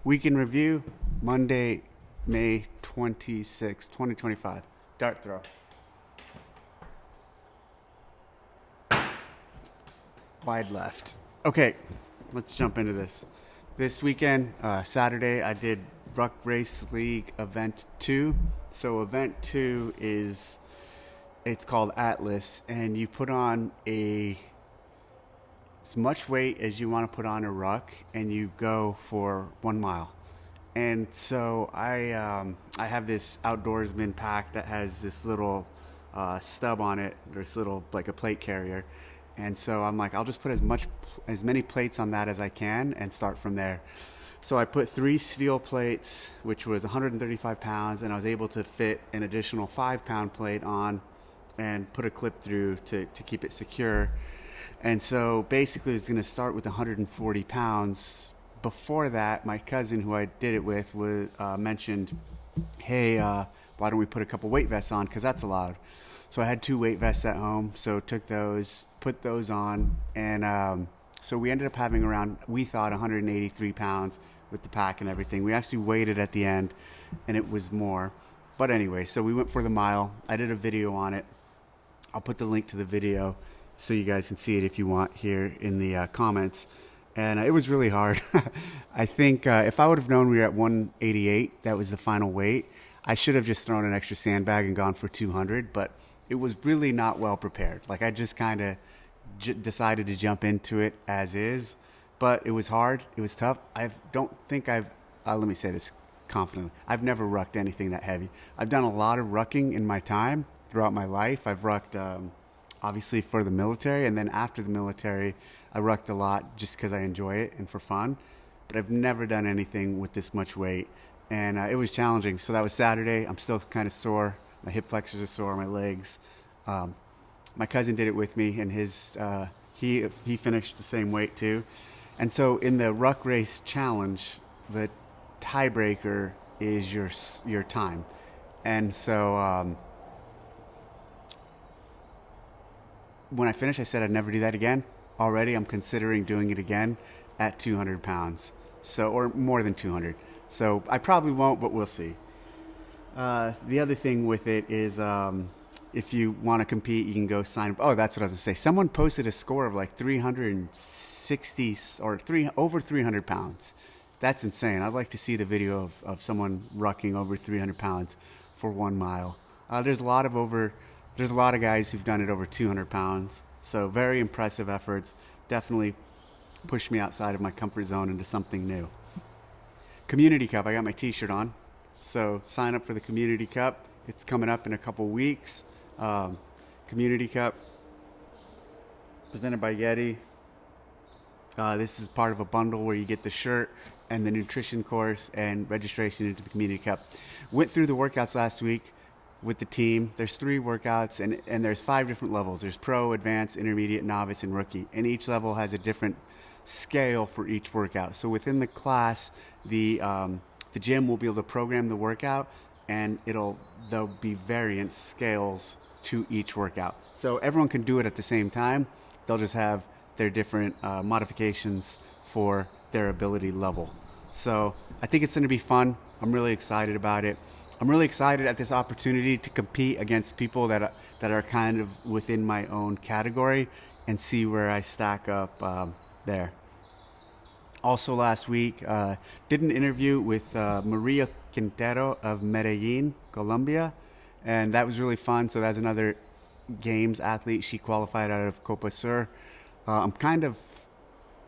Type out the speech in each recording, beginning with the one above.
Week in review, Monday, May 26, 2025. Dart throw. Wide left. Okay, let's jump into this. This weekend, Saturday, I did Ruck Race League Event 2. So Event 2 it's called Atlas, and you put on as much weight as you want to put on a ruck, and you go for 1 mile. And so I have this outdoorsman pack that has this little stub on it, this little like a plate carrier. And so I'm like, I'll just put as many plates on that as I can and start from there. So I put 3 steel plates, which was 135 pounds, and I was able to fit an additional 5-pound plate on and put a clip through to keep it secure. And so basically it's going to start with 140 pounds. Before that, my cousin who I did it with mentioned, hey, why don't we put a couple weight vests on, because that's allowed. So I had 2 weight vests at home, so took those, put those on, and so we ended up having around, we thought, 183 pounds with the pack and everything. We actually weighed it at the end, and it was more. But anyway, so we went for the mile. I did a video on it. I'll put the link to the video so you guys can see it if you want here in the comments. And it was really hard. I think if I would have known we were at 188, that was the final weight, I should have just thrown an extra sandbag and gone for 200, but it was really not well prepared. Like, I just kind of decided to jump into it as is, but it was hard. It was tough. Let me say this confidently. I've never rucked anything that heavy. I've done a lot of rucking in my time throughout my life. I've rucked, obviously for the military, and then after the military, I rucked a lot just because I enjoy it and for fun, but I've never done anything with this much weight, and it was challenging. So that was Saturday. I'm still kind of sore. My hip flexors are sore, my legs. My cousin did it with me, and he finished the same weight too. And so in the Ruck Race Challenge, the tiebreaker is your time. And so when I finished, I said I'd never do that again. Already I'm considering doing it again at 200 pounds, or more than 200. So I probably won't, but we'll see. The other thing with it is if you want to compete, you can go sign up. Oh, that's what I was going to say. Someone posted a score of like 360 or over 300 pounds. That's insane. I'd like to see the video of someone rucking over 300 pounds for 1 mile. There's a lot of guys who've done it over 200 pounds. So very impressive efforts. Definitely pushed me outside of my comfort zone into something new. Community Cup. I got my t-shirt on. So sign up for the Community Cup. It's coming up in a couple weeks. Community Cup presented by Yeti. This is part of a bundle where you get the shirt and the nutrition course and registration into the Community Cup. Went through the workouts last week with the team. There's 3 workouts, and there's 5 different levels. There's pro, advanced, intermediate, novice, and rookie. And each level has a different scale for each workout. So within the class, the gym will be able to program the workout, and there'll be variant scales to each workout. So everyone can do it at the same time. They'll just have their different modifications for their ability level. So I think it's going to be fun. I'm really excited about it. I'm really excited at this opportunity to compete against people that are kind of within my own category and see where I stack up there. Also last week, did an interview with Maria Quintero of Medellin, Colombia, and that was really fun. So that's another games athlete. She qualified out of Copa Sur. I'm kind of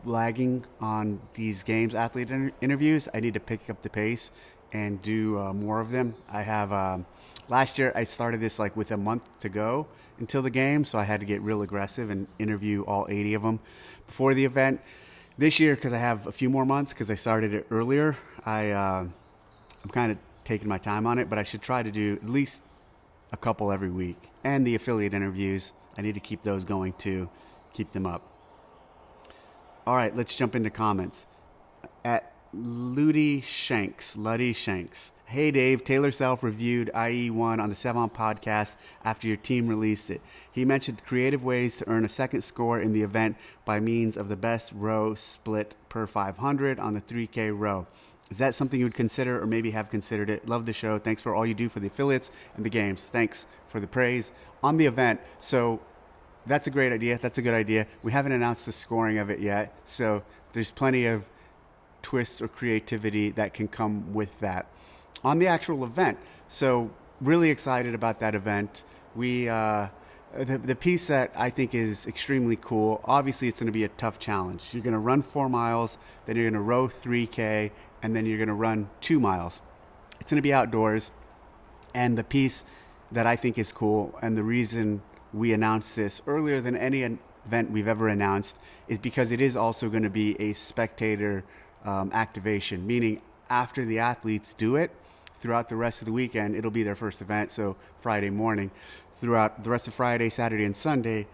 lagging on these games athlete interviews. I need to pick up the pace and do more of them. I have last year I started this like with a month to go until the game, so I had to get real aggressive and interview all 80 of them before the event. This year, because I have a few more months, because I started it earlier, I'm kind of taking my time on it, but I should try to do at least a couple every week. And the affiliate interviews, I need to keep those going too, keep them up. All right, let's jump into comments. At Luddy Shanks. Hey Dave, Taylor Self reviewed IE1 on the Sevon podcast after your team released it. He mentioned creative ways to earn a second score in the event by means of the best row split per 500 on the 3K row. Is that something you would consider or maybe have considered it? Love the show. Thanks for all you do for the affiliates and the games. Thanks for the praise on the event. So that's a great idea. That's a good idea. We haven't announced the scoring of it yet, so there's plenty of twists or creativity that can come with that. On the actual event, so really excited about that event. The piece that I think is extremely cool, obviously it's going to be a tough challenge. You're going to run 4 miles, then you're going to row 3K, and then you're going to run 2 miles. It's going to be outdoors, and the piece that I think is cool, and the reason we announced this earlier than any event we've ever announced, is because it is also going to be a spectator activation, meaning after the athletes do it, throughout the rest of the weekend, it'll be their first event, so Friday morning. Throughout the rest of Friday, Saturday, and Sunday,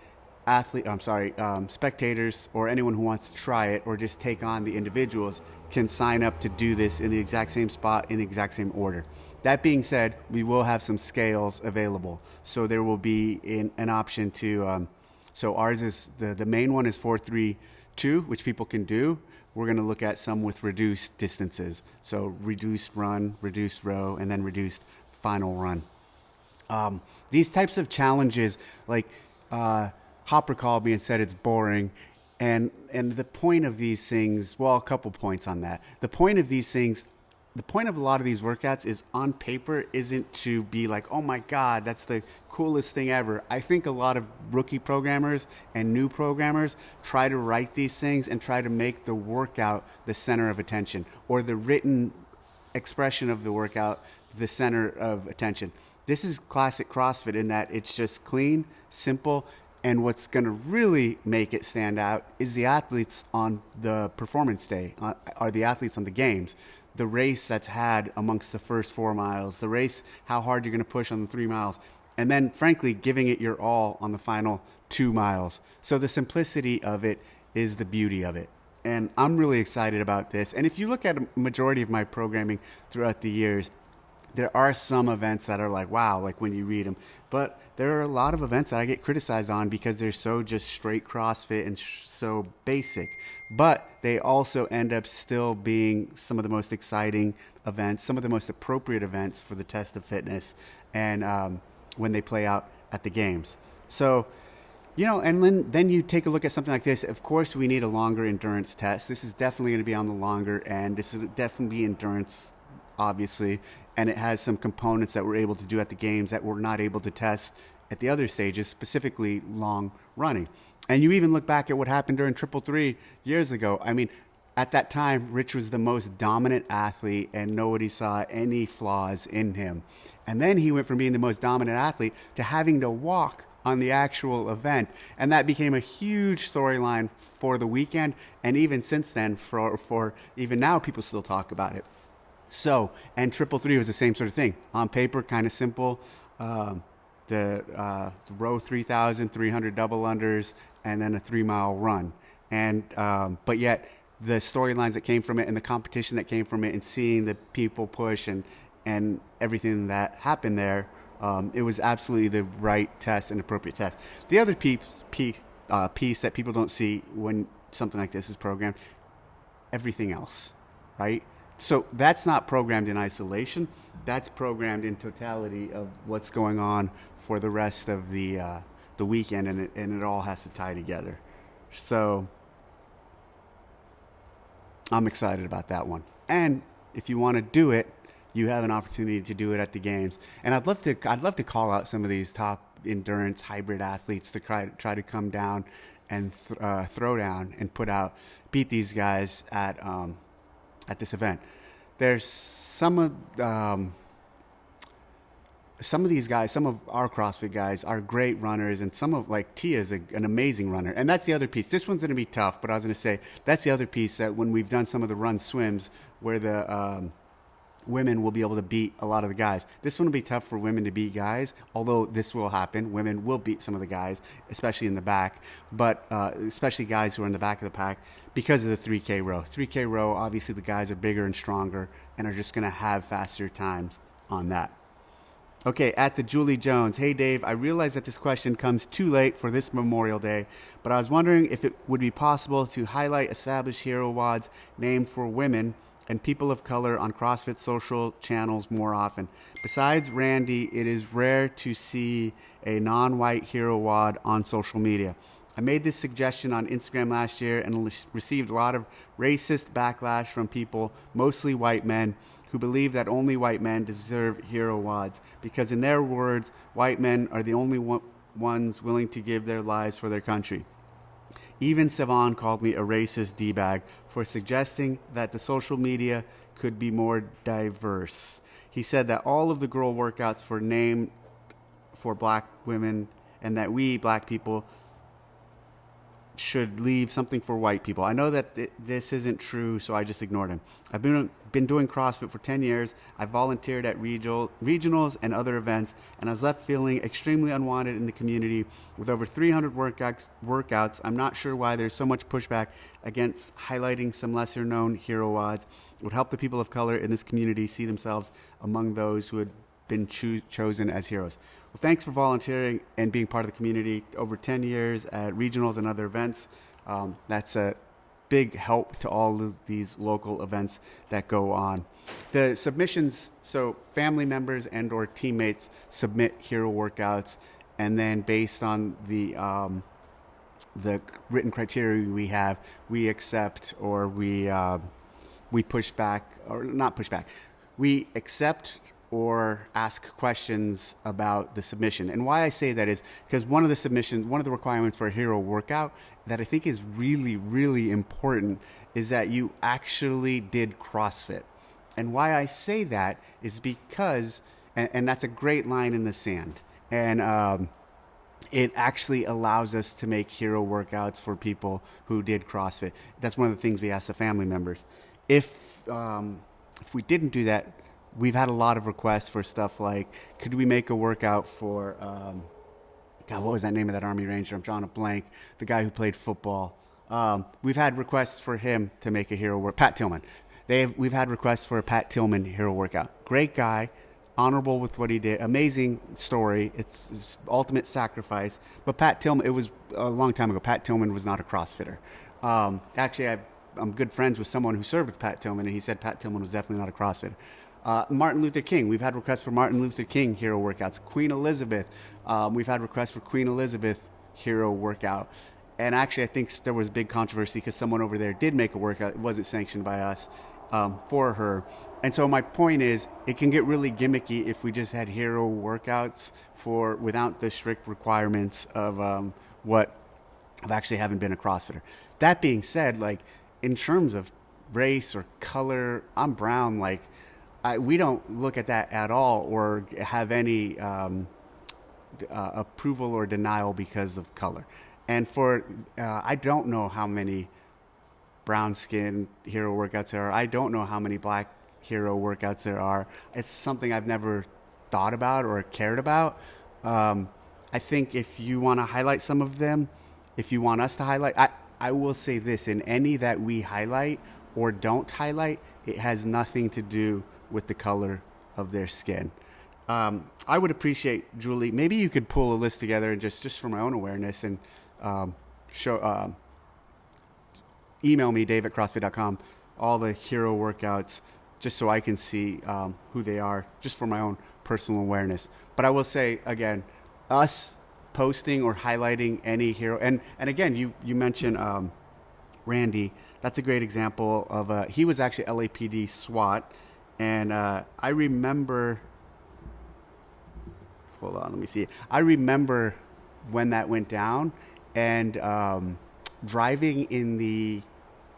spectators or anyone who wants to try it or just take on the individuals can sign up to do this in the exact same spot, in the exact same order. That being said, we will have some scales available. So there will be an option to, so ours is, the main one is 4-3-2, which people can do. We're going to look at some with reduced distances. So reduced run, reduced row, and then reduced final run. These types of challenges, like Hopper called me and said it's boring. And the point of these things, well, a couple points on that. The point of these things, the point of a lot of these workouts is on paper isn't to be like, oh my God, that's the coolest thing ever. I think a lot of rookie programmers and new programmers try to write these things and try to make the workout the center of attention, or the written expression of the workout the center of attention. This is classic CrossFit in that it's just clean, simple, and what's going to really make it stand out is the athletes on the performance day, are the athletes on the games. The race that's had amongst the first 4 miles, the race, how hard you're going to push on the 3 miles, and then, frankly, giving it your all on the final 2 miles. So the simplicity of it is the beauty of it. And I'm really excited about this. And if you look at a majority of my programming throughout the years, there are some events that are like, wow, like when you read them. But there are a lot of events that I get criticized on because they're so just straight CrossFit and so basic. But they also end up still being some of the most exciting events, some of the most appropriate events for the test of fitness, and when they play out at the games. So, you know, and then you take a look at something like this. Of course, we need a longer endurance test. This is definitely going to be on the longer end. This is definitely endurance, obviously. And it has some components that we're able to do at the games that we're not able to test at the other stages, specifically long running. And you even look back at what happened during 333 years ago. I mean, at that time, Rich was the most dominant athlete and nobody saw any flaws in him. And then he went from being the most dominant athlete to having to walk on the actual event. And that became a huge storyline for the weekend. And even since then, for even now, people still talk about it. So, and 333 was the same sort of thing. On paper, kind of simple. The row 3,300 double unders and then a 3 mile run. And, but yet the storylines that came from it and the competition that came from it and seeing the people push and everything that happened there, it was absolutely the right test and appropriate test. The other piece that people don't see when something like this is programmed, everything else, right? So that's not programmed in isolation. That's programmed in totality of what's going on for the rest of the weekend, and it all has to tie together. So I'm excited about that one. And if you want to do it, you have an opportunity to do it at the games. And I'd love to call out some of these top endurance hybrid athletes to try to come down and throw down and beat these guys at this event. There's some of these guys, some of our CrossFit guys are great runners, and some of, like, Tia is an amazing runner. And that's the other piece. This one's going to be tough, but I was going to say that's the other piece, that when we've done some of the run swims where women will be able to beat a lot of the guys. This one will be tough for women to beat guys, although this will happen. Women will beat some of the guys, especially in the back, but especially guys who are in the back of the pack because of the 3K row. 3K row, obviously the guys are bigger and stronger and are just going to have faster times on that. Okay, at the Julie Jones. Hey, Dave, I realize that this question comes too late for this Memorial Day, but I was wondering if it would be possible to highlight established hero WODs named for women and people of color on CrossFit social channels more often. Besides Randy, it is rare to see a non-white hero WOD on social media. I made this suggestion on Instagram last year and received a lot of racist backlash from people, mostly white men, who believe that only white men deserve hero WODs because, in their words, white men are the only ones willing to give their lives for their country. Even Savon called me a racist D-bag for suggesting that the social media could be more diverse. He said that all of the girl workouts were named for black women and that we, black people, should leave something for white people. I know that this isn't true, so I just ignored him. I've been doing CrossFit for 10 years. I volunteered at regionals and other events, and I was left feeling extremely unwanted in the community with over 300 workouts. I'm not sure why there's so much pushback against highlighting some lesser known hero WODs. It would help the people of color in this community see themselves among those who had been chosen as heroes. Well, thanks for volunteering and being part of the community over 10 years at regionals and other events. That's a big help to all of these local events that go on. The submissions, so family members and or teammates submit hero workouts, and then based on the written criteria we have, we accept or we push back, or not push back. We accept or ask questions about the submission. And why I say that is because one of the requirements for a hero workout that I think is really, really important is that you actually did CrossFit. And why I say that is because, and that's a great line in the sand. And it actually allows us to make hero workouts for people who did CrossFit. That's one of the things we ask the family members. If we didn't do that, we've had a lot of requests for stuff like, could we make a workout for, God, what was that name of that Army Ranger? I'm drawing a blank. The guy who played football. We've had requests for him to make a hero work. Pat Tillman. We've had requests for a Pat Tillman hero workout. Great guy, honorable with what he did. Amazing story. It's ultimate sacrifice. But Pat Tillman, it was a long time ago. Pat Tillman was not a CrossFitter. Actually, I'm good friends with someone who served with Pat Tillman, and he said Pat Tillman was definitely not a CrossFitter. Martin Luther King. We've had requests for Martin Luther King hero workouts. Queen Elizabeth. We've had requests for Queen Elizabeth hero workout. And actually, I think there was big controversy because someone over there did make a workout. It wasn't sanctioned by us for her. And so my point is, it can get really gimmicky if we just had hero workouts without the strict requirements of what of actually having been a CrossFitter. That being said, like in terms of race or color, I'm brown. Like we don't look at that at all or have any approval or denial because of color. And I don't know how many brown skin hero workouts there are. I don't know how many black hero workouts there are. It's something I've never thought about or cared about. I think if you want to highlight some of them, if you want us to highlight, I will say this, in any that we highlight or don't highlight, it has nothing to do with the color of their skin. I would appreciate, Julie, maybe you could pull a list together and just for my own awareness and email me, dave@crossfit.com, all the hero workouts, just so I can see who they are, just for my own personal awareness. But I will say, again, us posting or highlighting any hero, and again, you mentioned Randy. That's a great example of he was actually LAPD SWAT, and I remember, hold on, let me see. I remember when that went down, and driving in the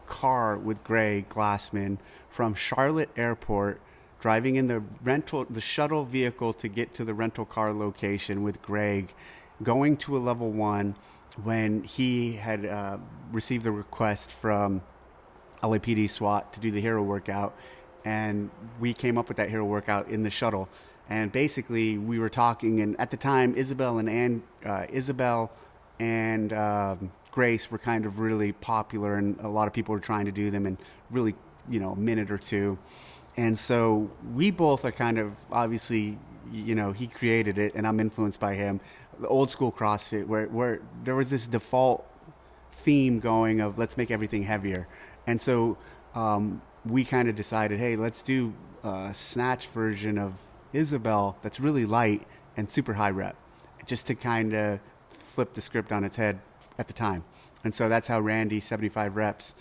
car with Greg Glassman from Charlotte Airport, driving in the shuttle vehicle to get to the rental car location with Greg, going to a level 1 when he had received the request from LAPD SWAT to do the hero workout. and we came up with that hero workout in the shuttle. And basically, we were talking, and at the time, Isabel and Grace were kind of really popular, and a lot of people were trying to do them in really, a minute or two. And so we both are kind of obviously, he created it, and I'm influenced by him. The old school CrossFit, where there was this default theme going of let's make everything heavier, and so we kind of decided, hey, let's do a snatch version of Isabel that's really light and super high rep, just to kind of flip the script on its head at the time. And so that's how Randy's 75 reps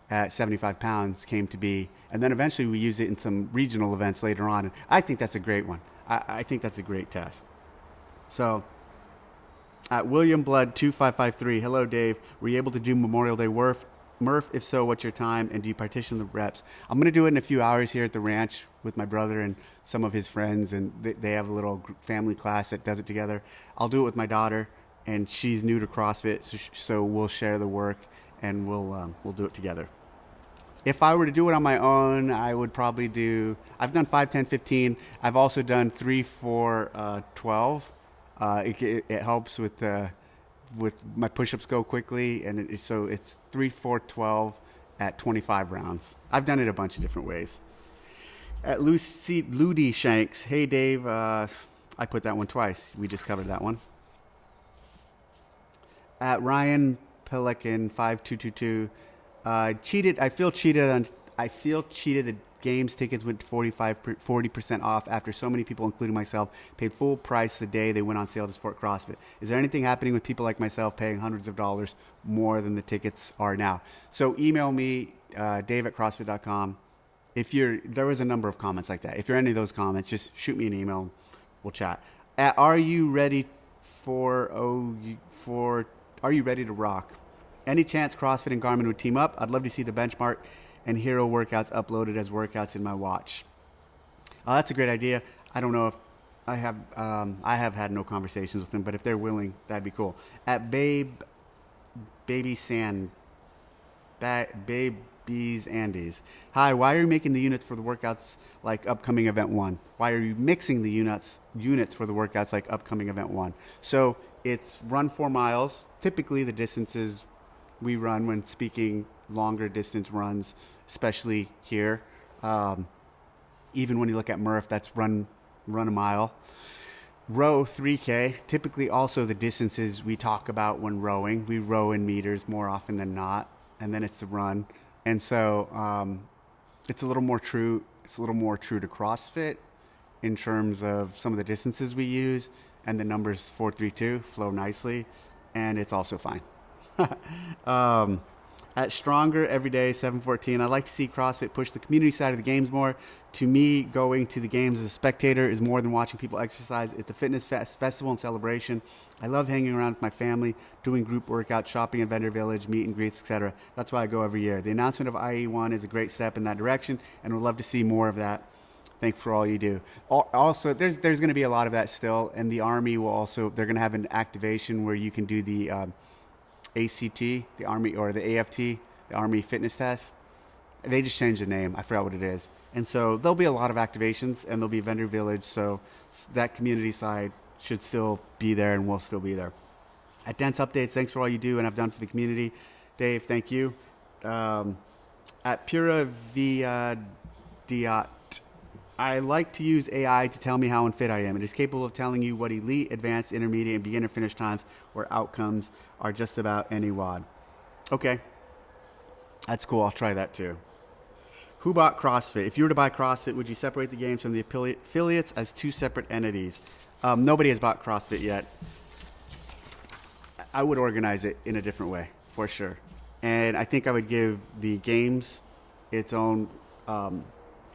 at 75 pounds came to be. And then eventually we used it in some regional events later on. And I think that's a great one. I think that's a great test. So William Blood 2553. Hello, Dave. Were you able to do Memorial Day Murph? If so, what's your time, and do you partition the reps? I'm going to do it in a few hours here at the ranch with my brother and some of his friends, and they have a little family class that does it together. I'll do it with my daughter, and she's new to CrossFit, so we'll share the work, and we'll do it together. If I were to do it on my own, I would probably I've done 5, 10, 15. I've also done 3, 4, 12. It helps with my push-ups go quickly, and so it's 3, 4, 12 at 25 rounds. I've done it a bunch of different ways. At Ludi Shanks, hey Dave, I put that one twice. We just covered that one. At Ryan Pelican 5222, cheated. I feel cheated. The games tickets went 40% off after so many people, including myself, paid full price the day they went on sale to support CrossFit. Is there anything happening with people like myself paying hundreds of dollars more than the tickets are now? So email me, dave@crossfit.com. There was a number of comments like that. If you're any of those comments, just shoot me an email. We'll chat. Are you ready Are you ready to rock? Any chance CrossFit and Garmin would team up? I'd love to see the benchmark and hero workouts uploaded as workouts in my watch. That's a great idea. I don't know if I have had no conversations with them, but if they're willing, that'd be cool. At Baby's Andes. Hi, why are you making the units for the workouts like upcoming event 1? Why are you mixing the units for the workouts like upcoming event 1? So it's run 4 miles. Typically the distances we run when speaking longer distance runs, especially here. Even when you look at Murph, that's run a mile. Row 3K, typically also the distances we talk about when rowing. We row in meters more often than not, and then it's the run. And so it's a little more true. It's a little more true to CrossFit in terms of some of the distances we use, and the numbers 432 flow nicely, and it's also fine. At Stronger Everyday 714, I'd like to see CrossFit push the community side of the games more. To me, going to the games as a spectator is more than watching people exercise. It's a fitness festival and celebration. I love hanging around with my family, doing group workouts, shopping at Vendor Village, meet and greets, etc. That's why I go every year. The announcement of IE1 is a great step in that direction, and would love to see more of that. Thanks for all you do. Also, there's going to be a lot of that still, and the Army they're going to have an activation where you can do the ACT, the Army, or the AFT, the Army Fitness Test. They just changed the name. I forgot what it is. And so there'll be a lot of activations, and there'll be Vendor Village, so that community side should still be there and will still be there. At Dense Updates, thanks for all you do and have done for the community. Dave, thank you. At Pura Via Diat, I like to use AI to tell me how unfit I am. It is capable of telling you what elite, advanced, intermediate, and beginner finish times or outcomes are just about any WOD. Okay. That's cool. I'll try that too. Who bought CrossFit? If you were to buy CrossFit, would you separate the games from the affiliates as 2 separate entities? Nobody has bought CrossFit yet. I would organize it in a different way, for sure. And I think I would give the games its own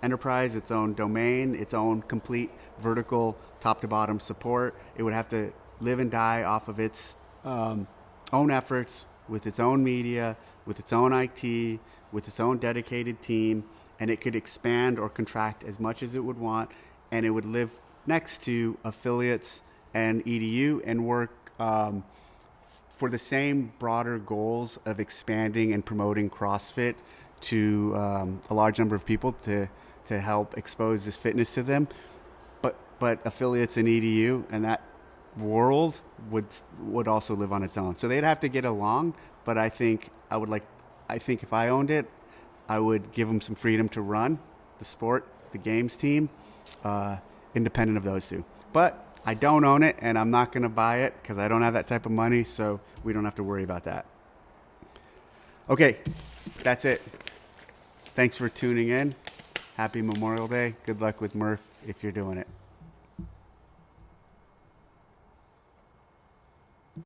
enterprise, its own domain, its own complete vertical top to bottom support. It would have to live and die off of its own efforts, with its own media, with its own IT, with its own dedicated team, and it could expand or contract as much as it would want, and it would live next to affiliates and EDU and work for the same broader goals of expanding and promoting CrossFit to a large number of people to help expose this fitness to them. But affiliates in EDU and that world would also live on its own. So they'd have to get along. But I think if I owned it, I would give them some freedom to run the sport, the games team, independent of those two. But I don't own it, and I'm not going to buy it because I don't have that type of money, so we don't have to worry about that. Okay, that's it. Thanks for tuning in. Happy Memorial Day. Good luck with Murph if you're doing it.